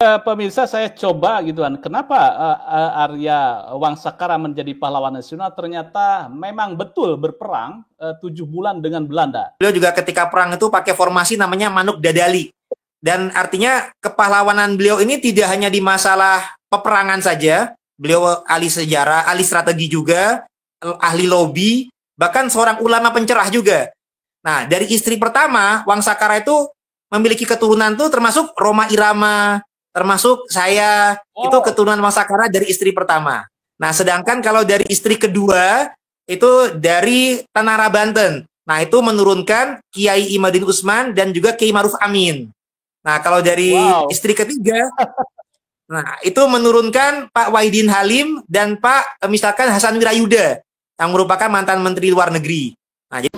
Pemirsa, saya coba gitu kan, kenapa Arya Wangsakara menjadi pahlawan nasional? Ternyata memang betul berperang 7 bulan dengan Belanda. Beliau juga ketika perang itu pakai formasi namanya Manuk Dadali. Dan artinya kepahlawanan beliau ini tidak hanya di masalah peperangan saja, beliau ahli sejarah, ahli strategi juga, ahli lobby, bahkan seorang ulama pencerah juga. Nah, dari istri pertama, Wangsakara itu memiliki keturunan tuh termasuk Roma Irama, termasuk saya, itu Wow. keturunan Wangsakara dari istri pertama. Nah, sedangkan kalau dari istri kedua, itu dari Tanara Banten. Nah, itu menurunkan Kiai Imadin Usman dan juga Kiai Maruf Amin. Nah, kalau dari Wow. istri ketiga, nah itu menurunkan Pak Wahidin Halim dan Pak misalkan Hasan Wirayuda yang merupakan mantan Menteri Luar Negeri. Nah, jadi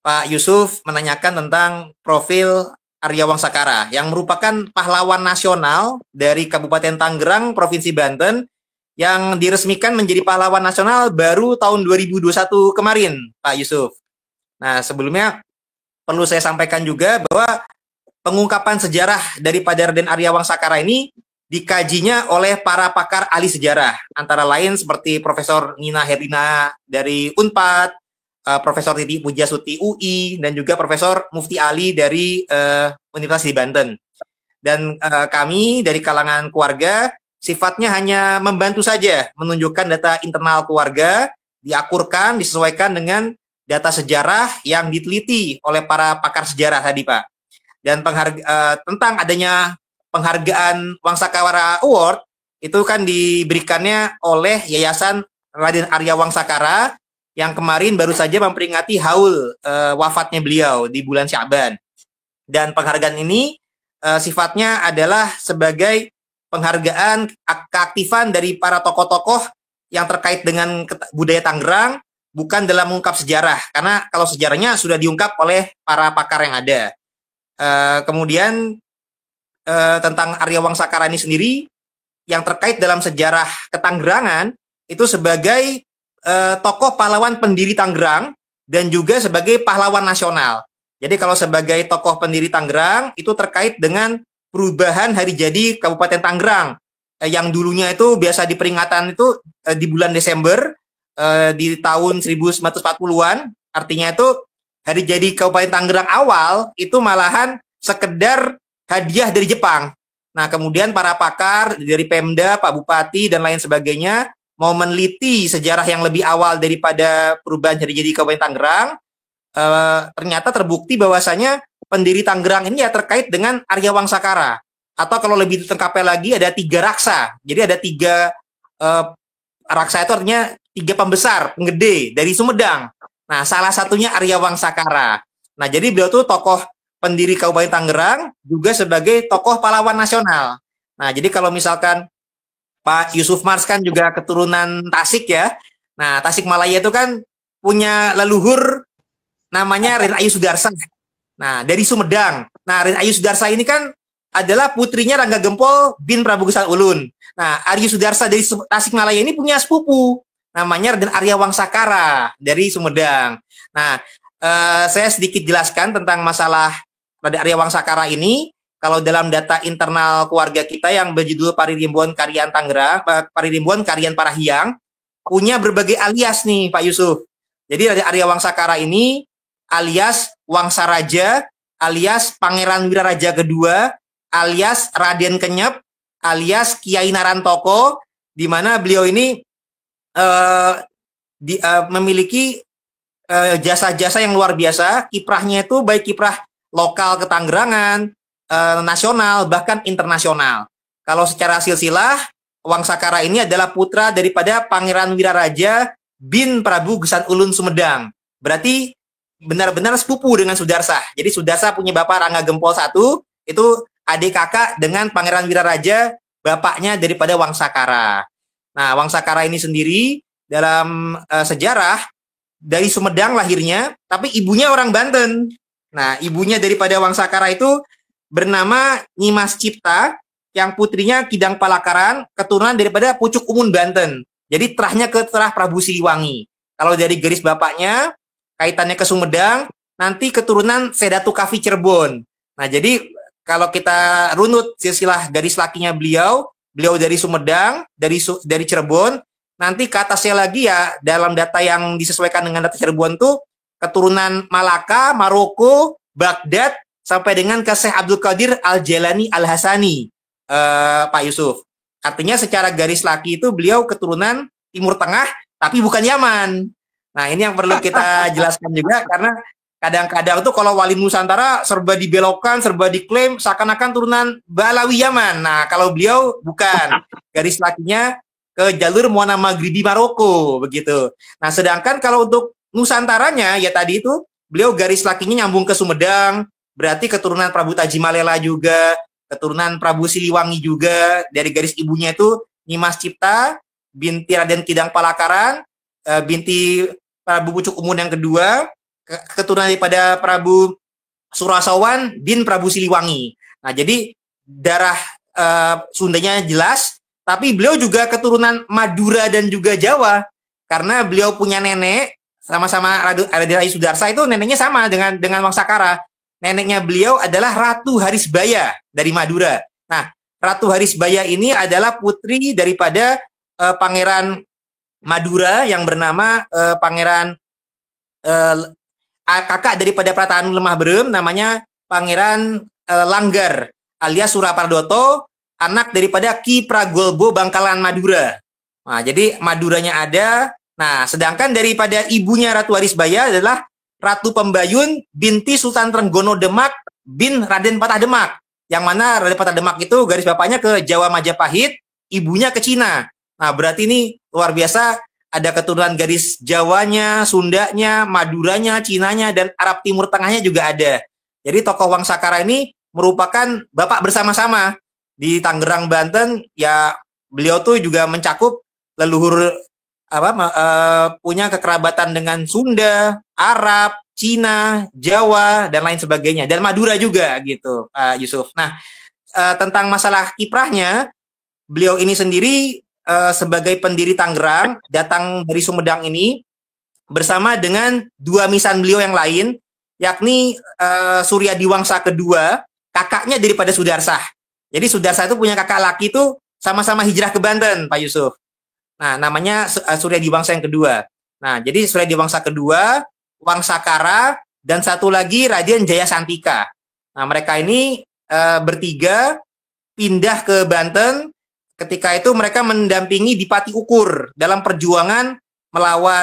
Pak Yusuf menanyakan tentang profil Arya Wangsakara yang merupakan pahlawan nasional dari Kabupaten Tangerang, Provinsi Banten yang diresmikan menjadi pahlawan nasional baru tahun 2021 kemarin, Pak Yusuf. Nah, sebelumnya perlu saya sampaikan juga bahwa pengungkapan sejarah daripada Raden Arya Wangsakara ini dikajinya oleh para pakar ahli sejarah, antara lain seperti Profesor Nina Herlina dari Unpad, Profesor Titi Pujiastuti UI, dan juga Profesor Mufti Ali dari Universitas di Banten. Dan kami dari kalangan keluarga sifatnya hanya membantu saja menunjukkan data internal keluarga, diakurkan, disesuaikan dengan data sejarah yang diteliti oleh para pakar sejarah tadi, Pak. Dan tentang adanya penghargaan Wangsakara Award itu kan diberikannya oleh Yayasan Raden Arya Wangsakara yang kemarin baru saja memperingati haul wafatnya beliau di bulan Sya'ban. Dan penghargaan ini sifatnya adalah sebagai penghargaan keaktifan dari para tokoh-tokoh yang terkait dengan budaya Tangerang, bukan dalam mengungkap sejarah, karena kalau sejarahnya sudah diungkap oleh para pakar yang ada. Kemudian tentang Arya Wangsakara ini sendiri yang terkait dalam sejarah ketanggerangan itu sebagai tokoh pahlawan pendiri Tangerang dan juga sebagai pahlawan nasional. Jadi kalau sebagai tokoh pendiri Tangerang itu terkait dengan perubahan hari jadi Kabupaten Tangerang yang dulunya itu biasa diperingatan itu di bulan Desember di tahun 1940-an, artinya itu hari jadi Kabupaten Tangerang awal itu malahan sekedar hadiah dari Jepang. Nah, kemudian para pakar dari Pemda, Pak Bupati, dan lain sebagainya mau meneliti sejarah yang lebih awal daripada perubahan hari jadi Kabupaten Tangerang, ternyata terbukti bahwasanya pendiri Tangerang ini ya terkait dengan Arya Wangsakara. Atau kalau lebih lengkapnya lagi ada 3 raksa. Jadi ada 3 raksa itu artinya 3 pembesar, penggede dari Sumedang. Nah, salah satunya Arya Wangsakara. Nah, jadi beliau tuh tokoh pendiri Kabupaten Tangerang juga sebagai tokoh pahlawan nasional. Nah, jadi kalau misalkan Pak Yusuf Mars kan juga keturunan Tasik ya. Nah, Tasikmalaya itu kan punya leluhur namanya Raden Ayu Sudarsa. Nah, dari Sumedang. Nah, Raden Ayu Sudarsa ini kan adalah putrinya Rangga Gempol bin Prabu Gesan Ulun. Nah, Arya Sudarsa dari Tasikmalaya ini punya sepupu namanya Raden Arya Wangsakara dari Sumedang. Nah, saya sedikit jelaskan tentang masalah Raden Arya Wangsakara ini. Kalau dalam data internal keluarga kita yang berjudul Paririmbuan Karian Tangerang, Paririmbuan Karian Parahiang, punya berbagai alias nih Pak Yusuf. Jadi Raden Arya Wangsakara ini alias Wangsaraja, alias Pangeran Wiraraja kedua, alias Raden Kenyep, alias Kiai Narantoko, di mana beliau ini memiliki jasa-jasa yang luar biasa. Kiprahnya itu baik kiprah lokal ketanggerangan, nasional, bahkan internasional. Kalau secara silsilah, Wangsakara ini adalah putra daripada Pangeran Wiraraja bin Prabu Gesan Ulun Sumedang. Berarti benar-benar sepupu dengan Sudarsa. Jadi Sudarsa punya bapak Rangga Gempol satu, itu adik kakak dengan Pangeran Wiraraja, bapaknya daripada Wangsakara. Nah, Wangsakara ini sendiri dalam sejarah dari Sumedang lahirnya, tapi ibunya orang Banten. Nah, ibunya daripada Wangsakara itu bernama Nyimas Cipta, yang putrinya Kidang Palakaran, keturunan daripada Pucuk Umun Banten. Jadi terahnya ke terah Prabu Siliwangi. Kalau dari garis bapaknya, kaitannya ke Sumedang, nanti keturunan Sedatu Kavi Cirebon. Nah, jadi kalau kita runut silsilah garis lakinya beliau dari Sumedang, dari Cirebon, nanti ke atasnya lagi ya dalam data yang disesuaikan dengan data Cirebon tuh keturunan Malaka, Maroko, Baghdad sampai dengan ke Syekh Abdul Qadir Al-Jailani Al-Hasani, Pak Yusuf. Artinya secara garis laki itu beliau keturunan Timur Tengah tapi bukan Yaman. Nah, ini yang perlu kita jelaskan juga karena kadang-kadang tuh kalau wali Nusantara serba dibelokkan, serba diklaim seakan-akan turunan Balawi Yaman. Nah, kalau beliau bukan. Garis lakinya ke jalur Muana Maghribi Maroko begitu. Nah, sedangkan kalau untuk Nusantaranya ya tadi itu beliau garis lakinya nyambung ke Sumedang, berarti keturunan Prabu Tajimalela juga, keturunan Prabu Siliwangi juga, dari garis ibunya itu Nyimas Cipta binti Raden Kidang Palakaran, binti Prabu Pucuk Umun yang kedua, keturunan daripada Prabu Surasawan bin Prabu Siliwangi. Nah, jadi darah Sundanya jelas, tapi beliau juga keturunan Madura dan juga Jawa karena beliau punya nenek sama-sama Raden Rai Sudarsa itu neneknya sama dengan Wangsakara. Neneknya beliau adalah Ratu Harisbaya dari Madura. Nah, Ratu Harisbaya ini adalah putri daripada Pangeran Madura yang bernama Pangeran kakak daripada Pratanu Lemah Berem namanya Pangeran Langgar alias Surapardoto, anak daripada Ki Pragolbo Bangkalan Madura. Nah, jadi Maduranya ada. Nah, sedangkan daripada ibunya Ratu Harisbaya adalah Ratu Pembayun binti Sultan Trenggono Demak bin Raden Patah Demak. Yang mana Raden Patah Demak itu garis bapaknya ke Jawa Majapahit, ibunya ke Cina. Nah, berarti ini luar biasa. Ada keturunan garis Jawanya, Sundanya, Maduranya, Cinanya, dan Arab Timur Tengahnya juga ada. Jadi tokoh Wangsakara ini merupakan bapak bersama-sama. Di Tangerang, Banten, ya beliau tuh juga mencakup leluhur punya kekerabatan dengan Sunda, Arab, Cina, Jawa, dan lain sebagainya. Dan Madura juga gitu, Pak Yusuf. Nah, tentang masalah kiprahnya, beliau ini sendiri sebagai pendiri Tangerang, datang dari Sumedang ini bersama dengan dua misan beliau yang lain, yakni Surya Diwangsa kedua, kakaknya daripada Sudarsah. Jadi Sudarsah itu punya kakak laki itu sama-sama hijrah ke Banten, Pak Yusuf. Nah, namanya Surya Diwangsa yang kedua. Nah, jadi Surya Diwangsa kedua, Wangsakara, dan satu lagi Raden Jaya Santika. Nah, mereka ini bertiga pindah ke Banten. Ketika itu mereka mendampingi Dipati Ukur dalam perjuangan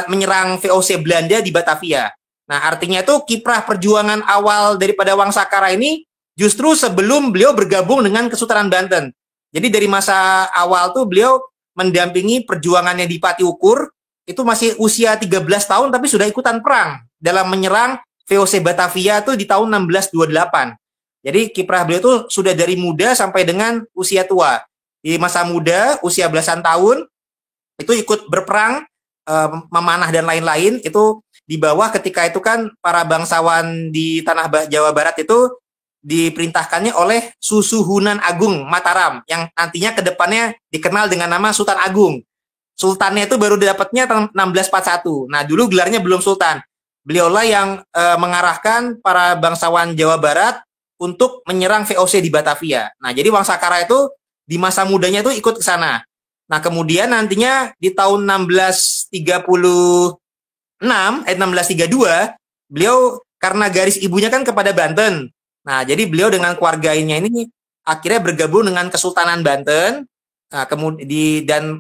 menyerang VOC Belanda di Batavia. Nah, artinya itu kiprah perjuangan awal daripada Wangsakara ini justru sebelum beliau bergabung dengan Kesultanan Banten. Jadi dari masa awal tuh beliau mendampingi perjuangannya Dipati Ukur, itu masih usia 13 tahun tapi sudah ikutan perang dalam menyerang VOC Batavia tuh di tahun 1628. Jadi kiprah beliau tuh sudah dari muda sampai dengan usia tua. Di masa muda, usia belasan tahun, itu ikut berperang, memanah dan lain-lain, itu di bawah ketika itu kan para bangsawan di tanah Jawa Barat itu diperintahkannya oleh Susuhunan Agung Mataram, yang nantinya kedepannya dikenal dengan nama Sultan Agung. Sultannya itu baru dapatnya tahun 1641. Nah, dulu gelarnya belum Sultan. Beliaulah yang mengarahkan para bangsawan Jawa Barat untuk menyerang VOC di Batavia. Nah, jadi Wangsakara itu di masa mudanya itu ikut ke sana. Nah, kemudian nantinya di tahun 1632, beliau karena garis ibunya kan kepada Banten. Nah, jadi beliau dengan keluarganya ini akhirnya bergabung dengan Kesultanan Banten. Nah, kemudian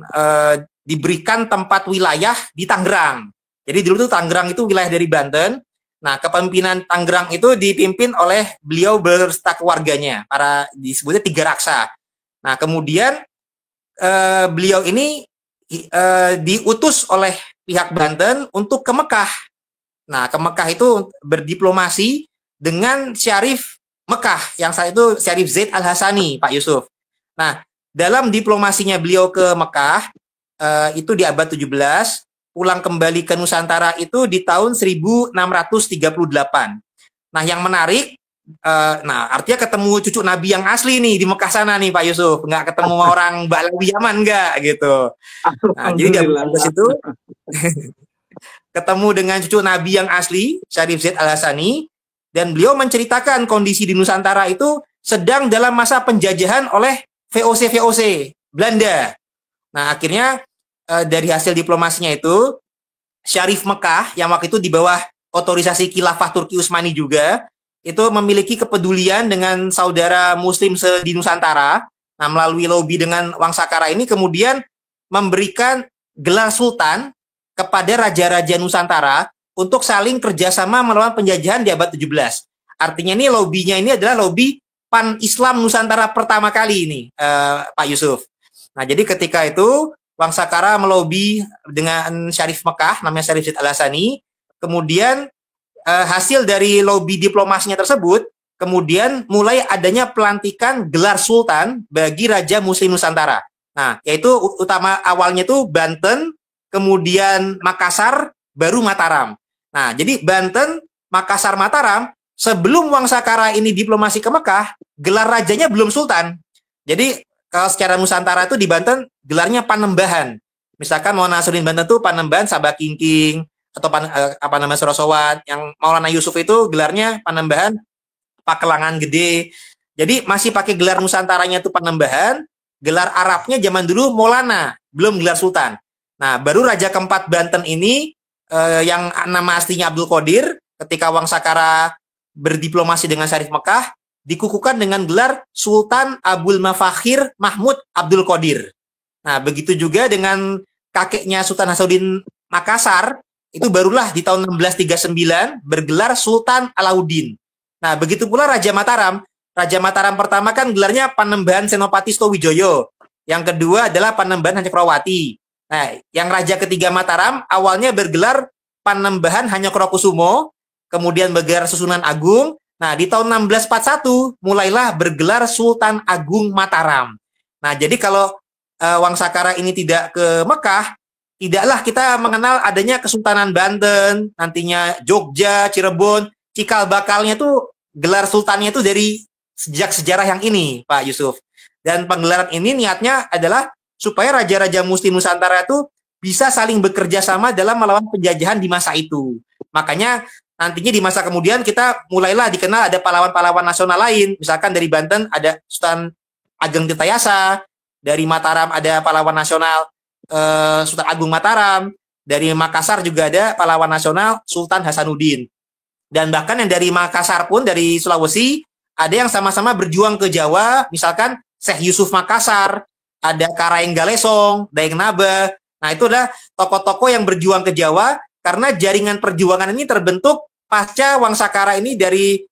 diberikan tempat wilayah di Tangerang. Jadi dulu tuh Tangerang itu wilayah dari Banten. Nah, kepemimpinan Tangerang itu dipimpin oleh beliau beserta keluarganya, para disebutnya Tiga Raksa. Nah, kemudian beliau ini diutus oleh pihak Banten untuk ke Mekah. Nah, ke Mekah itu berdiplomasi dengan Syarif Mekah, yang saat itu Syarif Zaid Al-Hasani, Pak Yusuf. Nah, dalam diplomasinya beliau ke Mekah, itu di abad 17, pulang kembali ke Nusantara itu di tahun 1638. Nah, yang menarik, artinya ketemu cucu Nabi yang asli nih di Mekah sana nih Pak Yusuf, nggak ketemu orang Balawi Yaman nggak gitu. Nah, jadi di abad itu ketemu dengan cucu Nabi yang asli, Syarif Zaid Al-Hasani, dan beliau menceritakan kondisi di Nusantara itu sedang dalam masa penjajahan oleh VOC Belanda. Nah, akhirnya dari hasil diplomasinya itu, Syarif Mekah yang waktu itu di bawah otorisasi Khilafah Turki Utsmani juga, itu memiliki kepedulian dengan saudara muslim di Nusantara. Nah, melalui lobby dengan Wangsakara ini kemudian memberikan gelar sultan kepada raja-raja Nusantara untuk saling kerjasama melawan penjajahan di abad 17. Artinya ini lobbynya ini adalah lobby pan-Islam Nusantara pertama kali ini, Pak Yusuf. Nah, jadi ketika itu Wangsakara melobi dengan Syarif Mekah, namanya Syarif Said Al-Hassani. Kemudian hasil dari lobby diplomasinya tersebut, kemudian mulai adanya pelantikan gelar sultan bagi Raja Muslim Nusantara. Nah, yaitu utama awalnya itu Banten, kemudian Makassar, baru Mataram. Nah, jadi Banten, Makassar, Mataram, sebelum Wangsakara ini diplomasi ke Mekah, gelar rajanya belum sultan. Jadi kalau secara Nusantara itu di Banten gelarnya Panembahan. Misalkan Maulana Nasruddin Banten itu Panembahan Sabah Kingking atau apa nama Sorosowat. Yang Maulana Yusuf itu gelarnya Panembahan Pakelangan Gede. Jadi masih pakai gelar Nusantaranya itu Panembahan. Gelar Arabnya zaman dulu Maulana, belum gelar Sultan. Nah, baru Raja keempat Banten ini yang nama aslinya Abdul Qadir, ketika Wangsakara berdiplomasi dengan Syarif Mekah, dikukuhkan dengan gelar Sultan Abul Mafakhir Mahmud Abdul Qadir. Nah, begitu juga dengan kakeknya Sultan Hasanuddin Makassar, itu barulah di tahun 1639 bergelar Sultan Alauddin. Nah, begitu pula Raja Mataram. Raja Mataram pertama kan gelarnya Panembahan Senopati Stowijoyo. Yang kedua adalah Panembahan Hanyokrawati. Nah, yang Raja ketiga Mataram awalnya bergelar Panembahan Hanyokrokusumo, kemudian bergelar Susunan Agung. Nah, di tahun 1641 mulailah bergelar Sultan Agung Mataram. Nah, jadi kalau Wangsakara ini tidak ke Mekah, tidaklah kita mengenal adanya Kesultanan Banten, nantinya Jogja, Cirebon, cikal bakalnya tuh gelar sultannya itu dari sejak sejarah yang ini, Pak Yusuf. Dan penggelaran ini niatnya adalah supaya raja-raja Muslim Nusantara itu bisa saling bekerja sama dalam melawan penjajahan di masa itu. Makanya nantinya di masa kemudian kita mulailah dikenal ada pahlawan-pahlawan nasional lain. Misalkan dari Banten ada Sultan Ageng Tirtayasa, dari Mataram ada pahlawan nasional Sultan Agung Mataram, dari Makassar juga ada pahlawan nasional Sultan Hasanuddin. Dan bahkan yang dari Makassar pun, dari Sulawesi, ada yang sama-sama berjuang ke Jawa, misalkan Syekh Yusuf Makassar, ada Karaeng Galesong, Daeng Naba. Nah, itu adalah tokoh-tokoh yang berjuang ke Jawa, karena jaringan perjuangan ini terbentuk pasca Wangsakara ini dari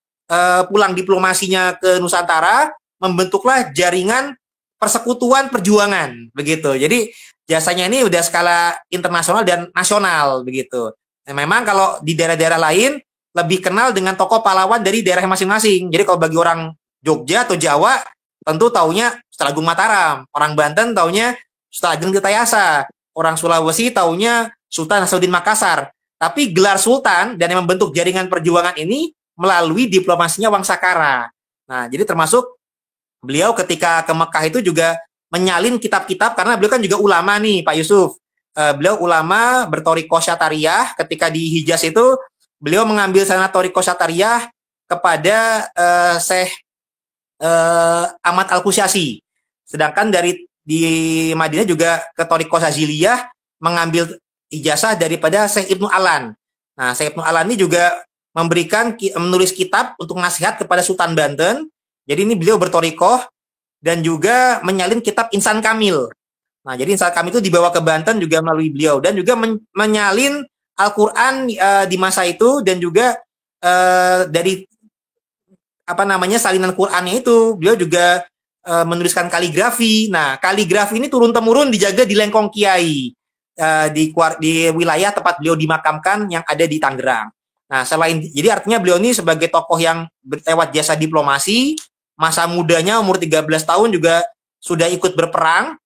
pulang diplomasinya ke Nusantara, membentuklah jaringan persekutuan perjuangan, begitu. Jadi jasanya ini udah skala internasional dan nasional, begitu. Nah, memang kalau di daerah-daerah lain lebih kenal dengan tokoh pahlawan dari daerah masing-masing. Jadi kalau bagi orang Jogja atau Jawa, tentu taunya Sultan Agung Mataram. Orang Banten taunya Sultan Ageng Tirtayasa. Orang Sulawesi taunya Sultan Hasanuddin Makassar. Tapi gelar Sultan dan yang membentuk jaringan perjuangan ini melalui diplomasinya Wangsakara. Nah, jadi termasuk beliau ketika ke Mekah itu juga menyalin kitab-kitab, karena beliau kan juga ulama nih, Pak Yusuf. Beliau ulama bertorikoh syatariyah. Ketika di Hijaz itu beliau mengambil sanad torikoh syatariyah kepada Syekh Ahmad Al-Kusyasi. Sedangkan di Madinah juga ke torikoh Syaziliyah mengambil ijazah daripada Syekh Ibnu Alan. Nah, Syekh Ibnu Alan ini juga menulis kitab untuk nasihat kepada Sultan Banten. Jadi ini beliau bertorikoh dan juga menyalin kitab Insan Kamil. Nah, jadi Insan Kamil itu dibawa ke Banten juga melalui beliau, dan juga menyalin Al-Quran di masa itu, dan juga dari salinan Qurannya itu beliau juga menuliskan kaligrafi. Nah, kaligrafi ini turun-temurun dijaga di Lengkong Kiai, di wilayah tempat beliau dimakamkan yang ada di Tangerang. Nah, jadi artinya beliau ini sebagai tokoh yang lewat jasa diplomasi, masa mudanya umur 13 tahun juga sudah ikut berperang.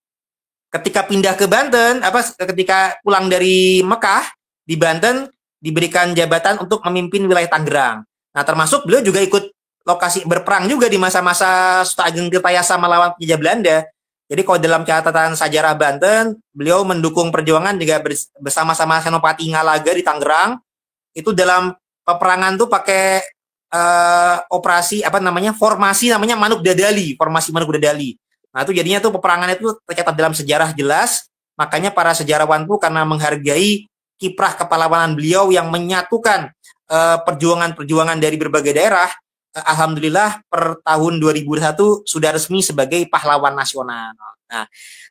Ketika pindah ke Banten, ketika pulang dari Mekah, di Banten diberikan jabatan untuk memimpin wilayah Tangerang. Nah, termasuk beliau juga ikut lokasi berperang juga di masa-masa Sultan Ageng Tirtayasa melawan penjajah Belanda. Jadi kalau dalam catatan sejarah Banten, beliau mendukung perjuangan juga bersama-sama Senopati Ngalaga di Tangerang. Itu dalam peperangan tuh pakai formasi namanya Manuk Dadali, formasi Manuk Dadali. Nah, itu jadinya tuh peperangan itu tercatat dalam sejarah jelas. Makanya para sejarawan tuh karena menghargai kiprah kepahlawanan beliau yang menyatukan perjuangan-perjuangan dari berbagai daerah, alhamdulillah per tahun 2001 sudah resmi sebagai pahlawan nasional. Nah,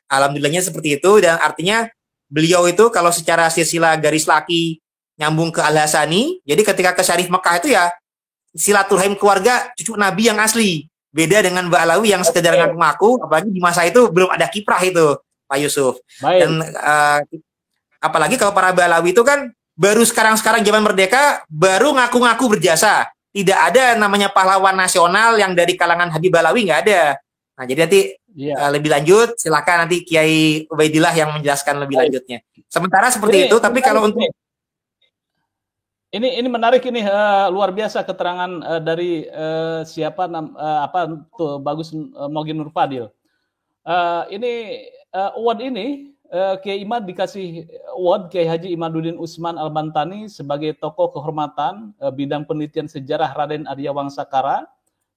alhamdulillahnya seperti itu, dan artinya beliau itu kalau secara silsilah garis laki nyambung ke Al-Hasani, jadi ketika ke Syarif Mekah itu ya silaturahim keluarga cucu Nabi yang asli. Beda dengan Mbak Alawi yang sekedar ngaku-ngaku, apalagi di masa itu belum ada kiprah itu, Pak Yusuf. Baik. Dan apalagi kalau para Balawi itu kan baru sekarang zaman merdeka baru ngaku-ngaku berjasa. Tidak ada namanya pahlawan nasional yang dari kalangan Habib Balawi, nggak ada. Nah, jadi nanti lebih lanjut silakan nanti Kiai Ubaidillah yang menjelaskan lebih lanjutnya. Sementara seperti itu, tapi kalau untuk ini menarik ini, luar biasa keterangan dari Bagus Mogi Nur Fadil. Ini award ini Kiai Imad dikasih award Kiai Haji Imaduddin Usman Al-Bantani sebagai tokoh kehormatan bidang penelitian sejarah Raden Arya Wangsakara,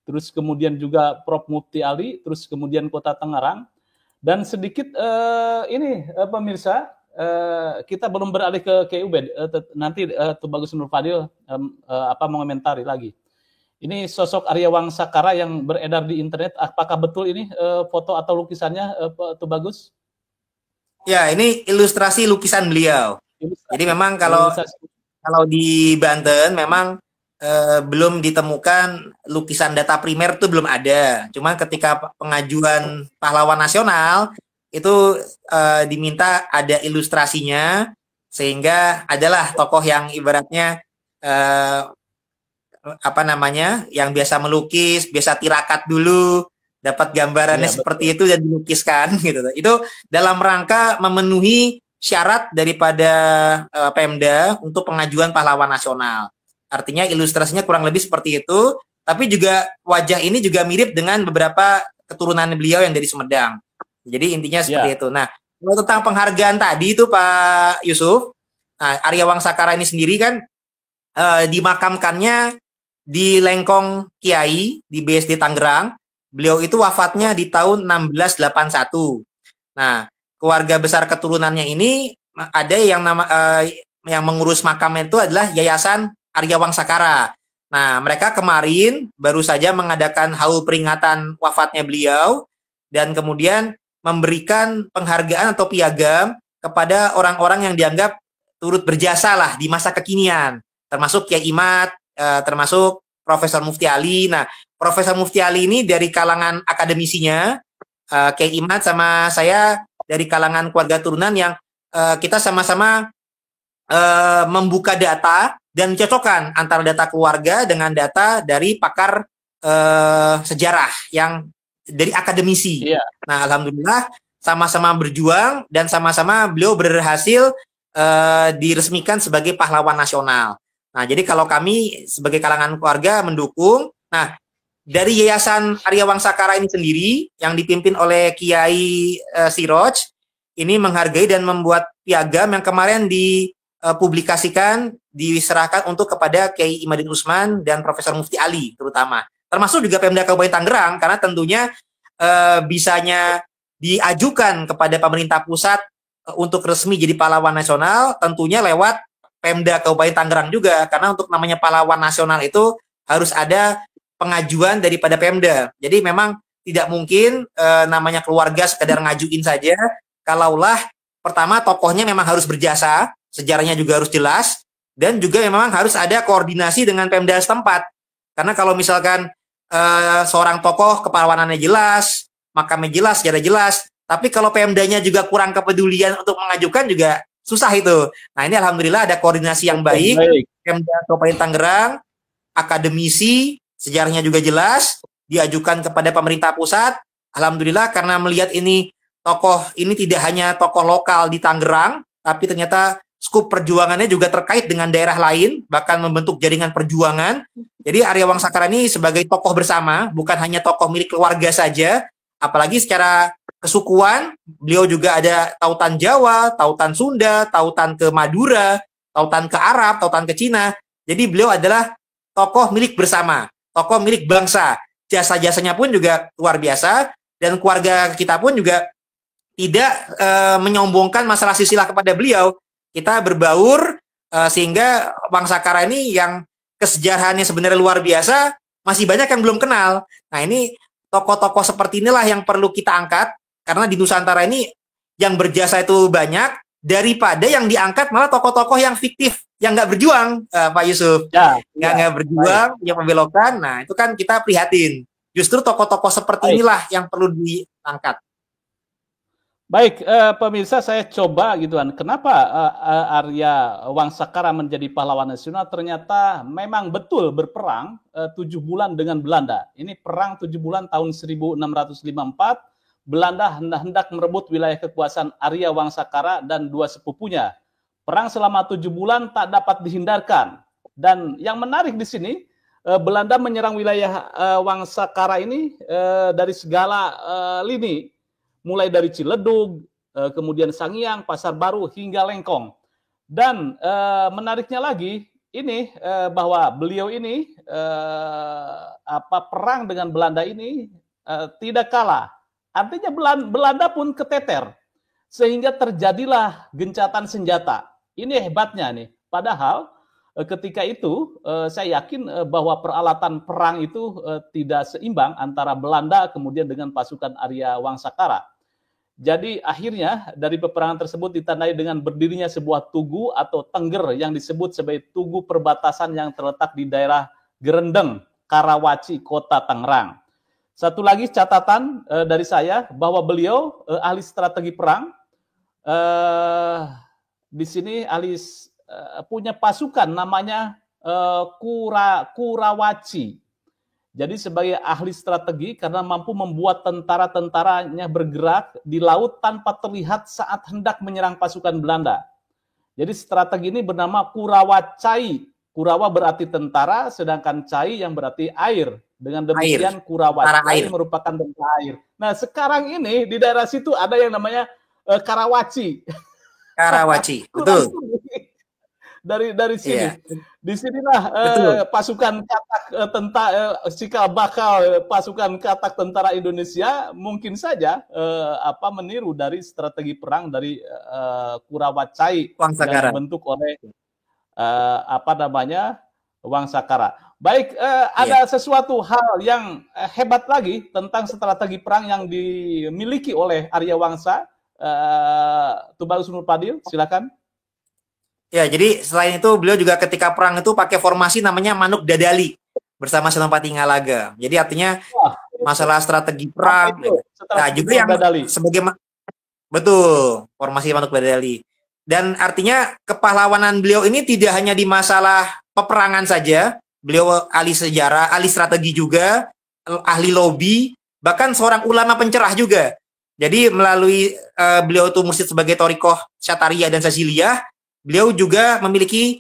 terus kemudian juga Prof. Mufti Ali, terus kemudian Kota Tangerang. Dan sedikit pemirsa, kita belum beralih ke Kiai Ubed, nanti Bagus Nur Fadil mengomentari lagi. Ini sosok Arya Wangsakara yang beredar di internet, apakah betul ini foto atau lukisannya, Bagus? Ya, ini ilustrasi lukisan beliau. Jadi memang kalau di Banten memang belum ditemukan lukisan data primer itu belum ada. Cuma ketika pengajuan pahlawan nasional itu diminta ada ilustrasinya, sehingga adalah tokoh yang ibaratnya yang biasa melukis, biasa tirakat dulu, dapat gambarannya seperti itu dan dilukiskan gitu. Itu dalam rangka memenuhi syarat daripada Pemda untuk pengajuan pahlawan nasional. Artinya ilustrasinya kurang lebih seperti itu, tapi juga wajah ini juga mirip dengan beberapa keturunan beliau yang dari Sumedang. Jadi intinya seperti itu. Nah, tentang penghargaan tadi itu Pak Yusuf, Arya Wangsakara ini sendiri kan dimakamkannya di Lengkong Kiai di BSD Tangerang. Beliau itu wafatnya di tahun 1681. Nah, keluarga besar keturunannya ini ada yang yang mengurus makamnya itu adalah Yayasan Arya Wangsakara. Nah, mereka kemarin baru saja mengadakan haul peringatan wafatnya beliau dan kemudian memberikan penghargaan atau piagam kepada orang-orang yang dianggap turut berjasa lah di masa kekinian, termasuk Kiai Imad, termasuk Profesor Mufti Ali. Nah, Profesor Mufti Ali ini dari kalangan akademisinya, Kiai Imad sama saya dari kalangan keluarga turunan yang kita sama-sama membuka data dan mencocokkan antara data keluarga dengan data dari pakar sejarah yang dari akademisi. Nah, alhamdulillah sama-sama berjuang dan sama-sama beliau berhasil diresmikan sebagai pahlawan nasional. Nah, jadi kalau kami sebagai kalangan keluarga mendukung, nah dari Yayasan Arya Wangsakara ini sendiri yang dipimpin oleh Kiai Siroj ini menghargai dan membuat piagam yang kemarin dipublikasikan, diserahkan untuk kepada Kiai Imaduddin Usman dan Profesor Mufti Ali terutama. Termasuk juga Pemda Kabupaten Tangerang karena tentunya bisanya diajukan kepada pemerintah pusat untuk resmi jadi pahlawan nasional tentunya lewat Pemda Kabupaten Tangerang juga, karena untuk namanya pahlawan nasional itu harus ada pengajuan daripada Pemda. Jadi memang tidak mungkin namanya keluarga sekedar ngajuin saja, kalaulah pertama tokohnya memang harus berjasa, sejarahnya juga harus jelas, dan juga memang harus ada koordinasi dengan Pemda setempat. Karena kalau misalkan seorang tokoh kepahlawanannya jelas, makamnya jelas, sejarah jelas, tapi kalau Pemdanya juga kurang kepedulian untuk mengajukan juga susah itu. Nah, ini alhamdulillah ada koordinasi yang baik. Pemda Kabupaten Tangerang, akademisi, sejarahnya juga jelas, diajukan kepada pemerintah pusat. Alhamdulillah karena melihat ini tokoh ini tidak hanya tokoh lokal di Tangerang, tapi ternyata skup perjuangannya juga terkait dengan daerah lain, bahkan membentuk jaringan perjuangan. Jadi Arya Wangsakara ini sebagai tokoh bersama, bukan hanya tokoh milik keluarga saja, apalagi secara kesukuan, beliau juga ada tautan Jawa, tautan Sunda, tautan ke Madura, tautan ke Arab, tautan ke Cina. Jadi beliau adalah tokoh milik bersama, tokoh milik bangsa. Jasa-jasanya pun juga luar biasa, dan keluarga kita pun juga tidak menyombongkan masalah silsilah kepada beliau. Kita berbaur sehingga Wangsakara ini yang kesejarahannya sebenarnya luar biasa, masih banyak yang belum kenal. Nah, ini tokoh-tokoh seperti inilah yang perlu kita angkat, karena di Nusantara ini yang berjasa itu banyak, daripada yang diangkat malah tokoh-tokoh yang fiktif, yang nggak berjuang, Pak Yusuf. Nggak berjuang, yang membelokkan. Nah, itu kan kita prihatin. Justru tokoh-tokoh seperti inilah yang perlu diangkat. Baik, pemirsa, saya coba gitu kan. Kenapa Arya Wangsakara menjadi pahlawan nasional? Ternyata memang betul berperang 7 bulan dengan Belanda. Ini perang 7 bulan tahun 1654. Belanda hendak merebut wilayah kekuasaan Arya Wangsakara dan 2 sepupunya. Perang selama 7 bulan tak dapat dihindarkan. Dan yang menarik di sini, Belanda menyerang wilayah Wangsakara ini dari segala lini. Mulai dari Ciledug, kemudian Sangiang, Pasar Baru, hingga Lengkong. Dan menariknya lagi, ini bahwa beliau ini perang dengan Belanda ini tidak kalah. Artinya Belanda pun keteter, sehingga terjadilah gencatan senjata. Ini hebatnya nih. Padahal ketika itu saya yakin bahwa peralatan perang itu tidak seimbang antara Belanda kemudian dengan pasukan Arya Wangsakara. Jadi akhirnya dari peperangan tersebut ditandai dengan berdirinya sebuah tugu atau tengger yang disebut sebagai Tugu Perbatasan yang terletak di daerah Gerendeng, Karawaci, Kota Tangerang. Satu lagi catatan dari saya bahwa beliau ahli strategi perang. Di sini ahli punya pasukan namanya Kurawaci. Jadi sebagai ahli strategi karena mampu membuat tentara-tentaranya bergerak di laut tanpa terlihat saat hendak menyerang pasukan Belanda. Jadi strategi ini bernama Kurawacai. Kurawa berarti tentara, sedangkan Cai yang berarti air. Dengan demikian Kurawacai merupakan tentara air. Nah sekarang ini di daerah situ ada yang namanya Karawaci. Karawaci, betul. Dari sini. Yeah. Di sinilah pasukan katak cikal bakal pasukan katak tentara Indonesia mungkin saja meniru dari strategi perang dari Kurawacai yang dibentuk oleh Wangsakara. Baik, ada sesuatu hal yang hebat lagi tentang strategi perang yang dimiliki oleh Arya Wangsa. Tubagus Nurpadil, silakan. Ya, jadi selain itu beliau juga ketika perang itu pakai formasi namanya Manuk Dadali bersama Senopati Ngalaga. Jadi artinya masalah strategi perang. Nah, juga yang sebagai betul formasi Manuk Dadali. Dan artinya kepahlawanan beliau ini tidak hanya di masalah peperangan saja. Beliau ahli sejarah, ahli strategi juga, ahli lobby, bahkan seorang ulama pencerah juga. Jadi melalui beliau itu mursyid sebagai Thoriqoh Syataria dan Saziliyah, beliau juga memiliki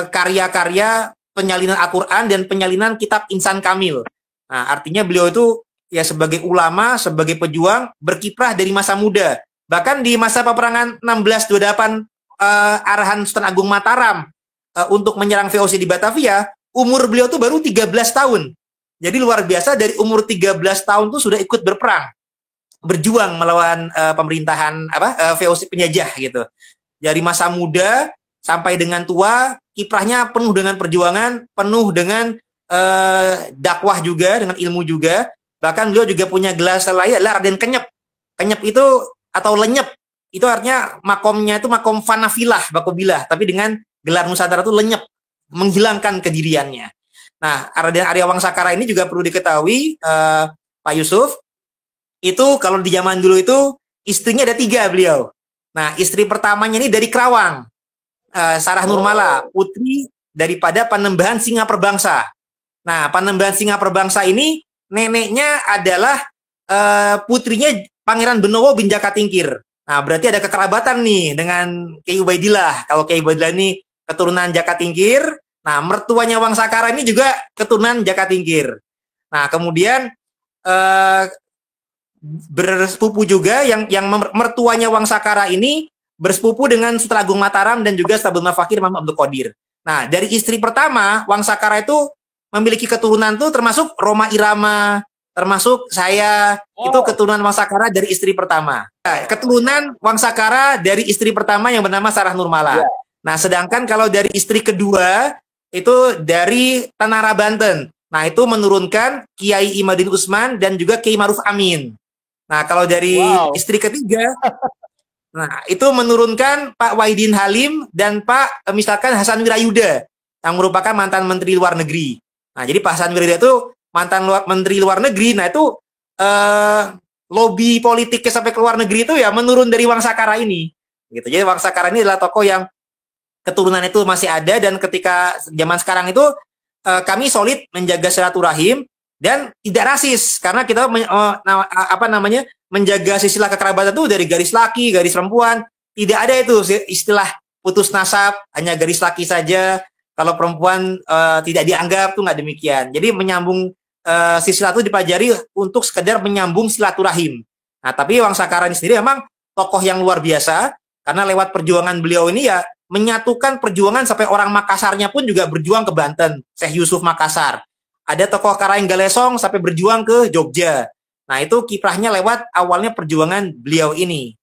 karya-karya penyalinan Al-Quran dan penyalinan kitab Insan Kamil. Nah, artinya beliau itu ya sebagai ulama, sebagai pejuang, berkiprah dari masa muda. Bahkan di masa peperangan 1628 arahan Sultan Agung Mataram untuk menyerang VOC di Batavia, umur beliau itu baru 13 tahun. Jadi luar biasa, dari umur 13 tahun tuh sudah ikut berperang, berjuang melawan pemerintahan VOC penjajah gitu. Dari masa muda sampai dengan tua, kiprahnya penuh dengan perjuangan, penuh dengan dakwah juga, dengan ilmu juga. Bahkan beliau juga punya gelar lain adalah Raden Kenyep. Kenyep itu atau lenyep, itu artinya makomnya itu makom fanafilah, bakobilah, tapi dengan gelar Nusantara itu lenyep, menghilangkan kediriannya. Nah, Raden Arya Wangsakara ini juga perlu diketahui, Pak Yusuf, itu kalau di zaman dulu itu istrinya ada 3 beliau. Nah, istri pertamanya ini dari Kerawang, Sarah Nurmala, putri daripada Panembahan Singa Perbangsa. Nah, Panembahan Singa Perbangsa ini neneknya adalah putrinya Pangeran Benowo bin Jakatingkir. Nah, berarti ada kekerabatan nih dengan Kyai Ubaidillah. Kalau Kyai Ubaidillah ini keturunan Jakatingkir, nah mertuanya Wangsakara ini juga keturunan Jakatingkir. Nah, kemudian bersepupu juga yang mertuanya Wangsakara ini bersepupu dengan Sultan Agung Mataram dan juga Stabul Mafakir Imam Abdul Qadir. Nah, dari istri pertama Wangsakara itu memiliki keturunan tuh termasuk Roma Irama, termasuk saya, itu keturunan Wangsakara dari istri pertama. Keturunan Wangsakara dari istri pertama yang bernama Sarah Nurmala. Nah, sedangkan kalau dari istri kedua itu dari Tanara Banten. Nah, itu menurunkan Kiai Imaduddin Usman dan juga Kiai Maruf Amin. Nah, kalau dari istri ketiga, nah itu menurunkan Pak Wahidin Halim dan Pak misalkan Hasan Wirayuda yang merupakan mantan Menteri Luar Negeri. Nah, jadi Pak Hasan Wirayuda itu mantan Menteri Luar Negeri. Nah, itu lobby politiknya sampai ke luar negeri itu ya menurun dari Wangsakara ini. Gitu. Jadi Wangsakara ini adalah tokoh yang keturunan itu masih ada, dan ketika zaman sekarang itu kami solid menjaga silaturahim dan tidak rasis karena kita menjaga silsilah kekerabatan itu dari garis laki, garis perempuan. Tidak ada itu istilah putus nasab, hanya garis laki saja. Kalau perempuan tidak dianggap, tuh nggak demikian. Jadi menyambung silsilah itu dipelajari untuk sekedar menyambung silaturahim. Nah, tapi Wangsakara ini sendiri memang tokoh yang luar biasa karena lewat perjuangan beliau ini ya menyatukan perjuangan sampai orang Makassarnya pun juga berjuang ke Banten, Syekh Yusuf Makassar. Ada tokoh Karaeng Galesong sampai berjuang ke Jogja. Nah, itu kiprahnya lewat awalnya perjuangan beliau ini.